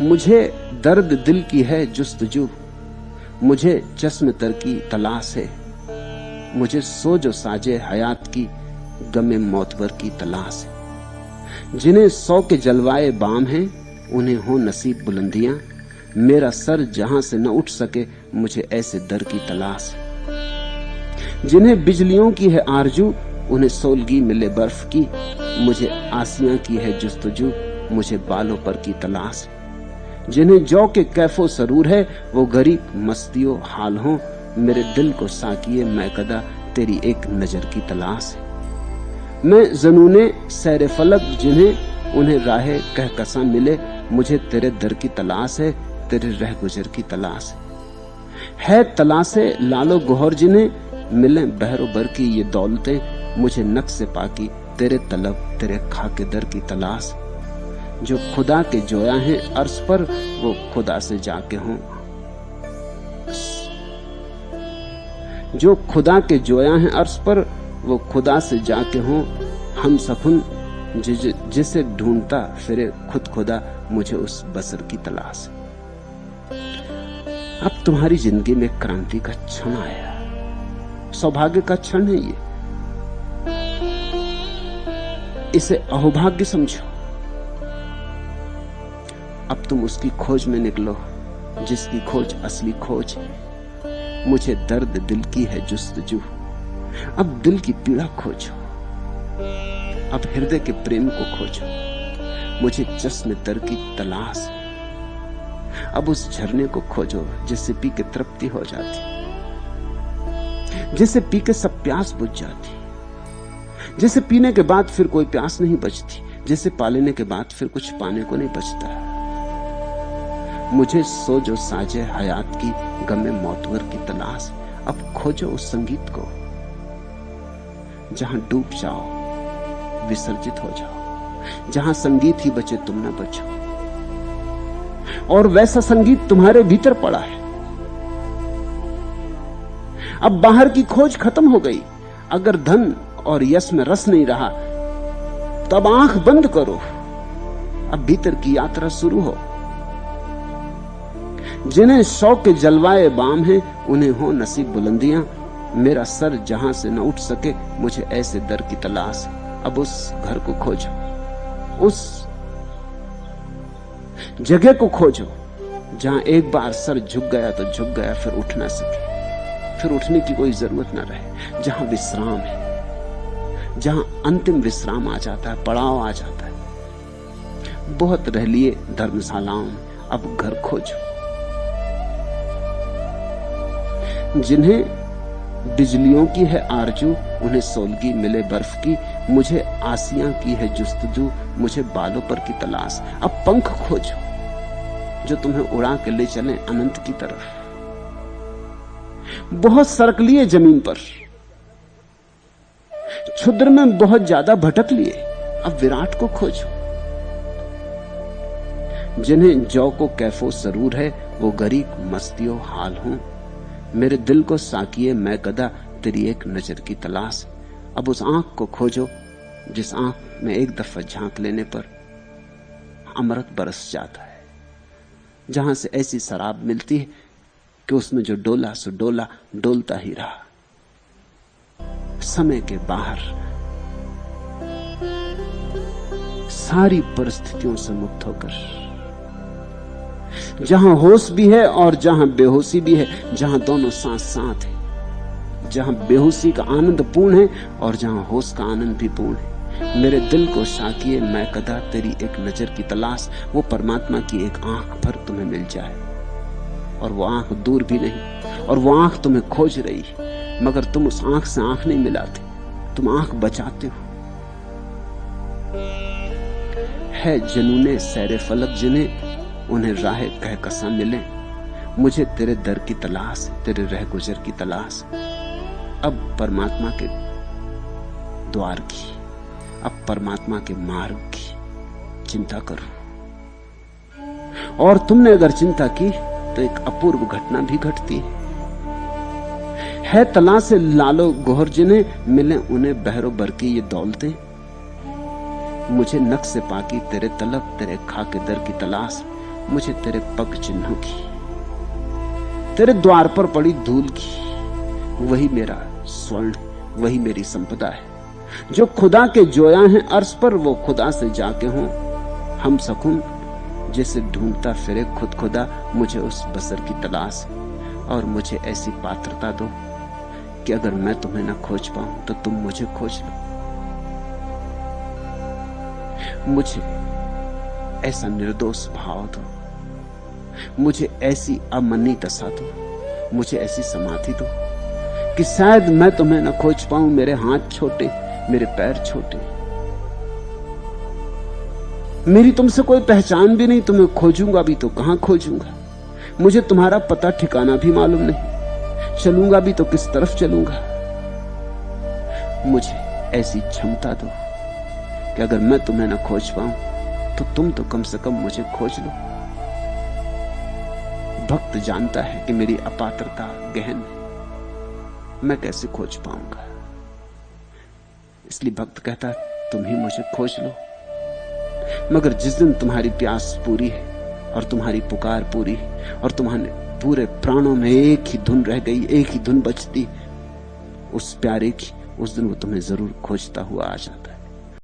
मुझे दर्द दिल की है जुस्तजू, मुझे चश्म तर की तलाश है, मुझे सोजो साजे हयात की गमे मौतवर की तलाश है। जिन्हें 100 के जलवाए बाम हैं उन्हें हो नसीब बुलंदियां, मेरा सर जहां से न उठ सके मुझे ऐसे दर की तलाश है। जिन्हें बिजलियों की है आरजू उन्हें सोलगी मिले बर्फ की, मुझे आसियां की है जुस्तजू, मुझे बालों पर की तलाश है। जिन्हें जौ के कैफो सरूर है वो गरीब मस्तियों हाल हो, मेरे दिल को साकिए मैं कदा तेरी एक नजर की तलाश है। मैं जनूने सैर फलक जिन्हें उन्हें राहे कहकसा मिले, मुझे तेरे दर की तलाश है, तेरे रह गुजर की तलाश है। तलाशे लालो गोहर जिन्हें मिले बहरो बर की ये दौलतें, मुझे नक्शे पाकी तेरे तलब तेरे खाके दर की तलाश। जो खुदा के जोया हैं अर्श पर वो खुदा से जाके हों, जो खुदा के जोया हैं अर्श पर वो खुदा से जाके हों। हम सफुन जिसे ढूंढता फिरे खुद खुदा, मुझे उस बसर की तलाश। अब तुम्हारी जिंदगी में क्रांति का क्षण आया, सौभाग्य का क्षण है ये, इसे अहोभाग्य समझो। अब तुम उसकी खोज में निकलो जिसकी खोज असली खोज है। मुझे दर्द दिल की है जुस्तजू, अब दिल की पीड़ा खोजो, अब हृदय के प्रेम को खोजो। मुझे चश्मे तर की तलाश है, अब उस झरने को खोजो जिससे पी के तृप्ति हो जाती, जिसे पी के सब प्यास बुझ जाती, जिसे पीने के बाद फिर कोई प्यास नहीं बचती, जिसे पा लेने के बाद फिर कुछ पाने को नहीं बचता। मुझे सोजो साजे हयात की गमे मौतवर की तलाश, अब खोजो उस संगीत को जहां डूब जाओ, विसर्जित हो जाओ, जहां संगीत ही बचे तुम न बचो। और वैसा संगीत तुम्हारे भीतर पड़ा है। अब बाहर की खोज खत्म हो गई। अगर धन और यश में रस नहीं रहा तब आंख बंद करो, अब भीतर की यात्रा शुरू हो। जिन्हें शौक के जलवाए बाम हैं उन्हें हो नसीब बुलंदियां, मेरा सर जहां से न उठ सके मुझे ऐसे दर की तलाश। अब उस घर को खोजो, उस जगह को खोजो जहां एक बार सर झुक गया तो झुक गया, फिर उठ ना सके, फिर उठने की कोई जरूरत ना रहे, जहां विश्राम है, जहां अंतिम विश्राम आ जाता है, पड़ाव आ जाता है। बहुत रह लिए धर्मशालाओं में, अब घर खोजो। जिन्हें बिजलियों की है आरजू उन्हें सोलगी मिले बर्फ की, मुझे आसियां की है जुस्तजू, मुझे बालों पर की तलाश। अब पंख खोजो जो तुम्हें उड़ा के ले चले अनंत की तरफ। बहुत सरक लिए जमीन पर, क्षुद्र में बहुत ज्यादा भटक लिए, अब विराट को खोजो। जिन्हें जौ को कैफो सरूर है वो गरीब मस्तियों हाल हों, मेरे दिल को साकिए मैं कदा तेरी एक नजर की तलाश। अब उस आंख को खोजो जिस आंख में एक दफा झांक लेने पर अमृत बरस जाता है, जहां से ऐसी शराब मिलती है कि उसमें जो डोला सो डोला डोलता ही रहा। समय के बाहर सारी परिस्थितियों से मुक्त होकर, जहां होश भी है और जहां बेहोशी भी है, जहां दोनों साथ साथ है, जहां बेहोशी का आनंद पूर्ण है और जहां होश का आनंद भी पूर्ण है। मेरे दिल को साकिए मैं कदा तेरी एक नजर की तलाश। वो परमात्मा की एक आंख भर तुम्हें मिल जाए, और वो आंख दूर भी नहीं, और वो आंख तुम्हें खोज रही है, मगर तुम उस आंख से आंख नहीं मिलाते, तुम आंख बचाते हो। है जनूने सैरे फलक जिन्हें उन्हें राह कहकसा मिले, मुझे तेरे दर की तलाश, तेरे रह गुजर की तलाश। अब परमात्मा के द्वार की, अब परमात्मा के मार्ग की चिंता करो। और तुमने अगर चिंता की तो एक अपूर्व घटना भी घटती है। तलाश लालो गोहर जिन्हें मिले उन्हें बहरो बर की ये दौलतें, मुझे नक्शे पाकी तेरे तलब तेरे खाके दर की तलाश। मुझे तेरे पग चिन्हों की, तेरे द्वार पर पड़ी धूल की, वही मेरा स्वर्ण, वही मेरी संपदा है। जो खुदा के जोया हैं अर्श पर, वो खुदा से जाके हों हम सकुन। जैसे ढूंढता फिरे खुद खुदा, मुझे उस बसर की तलाश है। और मुझे ऐसी पात्रता दो कि अगर मैं तुम्हें न खोज पाऊं तो तुम मुझे खोज लो। मुझे ऐसा निर्दोष भाव दो, मुझे ऐसी अमनी दशा दो, मुझे ऐसी समाधि दो कि शायद मैं तुम्हें न खोज पाऊं। मेरे हाथ छोटे, मेरे पैर छोटे, मेरी तुमसे कोई पहचान भी नहीं। तुम्हें खोजूंगा भी तो कहां खोजूंगा? मुझे तुम्हारा पता ठिकाना भी मालूम नहीं। चलूंगा भी तो किस तरफ चलूंगा? मुझे ऐसी क्षमता दो कि अगर मैं तुम्हें न खोज पाऊं तो तुम तो कम से कम मुझे खोज लो। भक्त जानता है कि मेरी अपात्रता गहन है, मैं कैसे खोज पाऊंगा। इसलिए भक्त कहता है तुम ही मुझे खोज लो। मगर जिस दिन तुम्हारी प्यास पूरी है और तुम्हारी पुकार पूरी है और तुम्हारे पूरे प्राणों में एक ही धुन रह गई, एक ही धुन बचती उस प्यारे की, उस दिन वो तुम्हें जरूर खोजता हुआ आ जाता।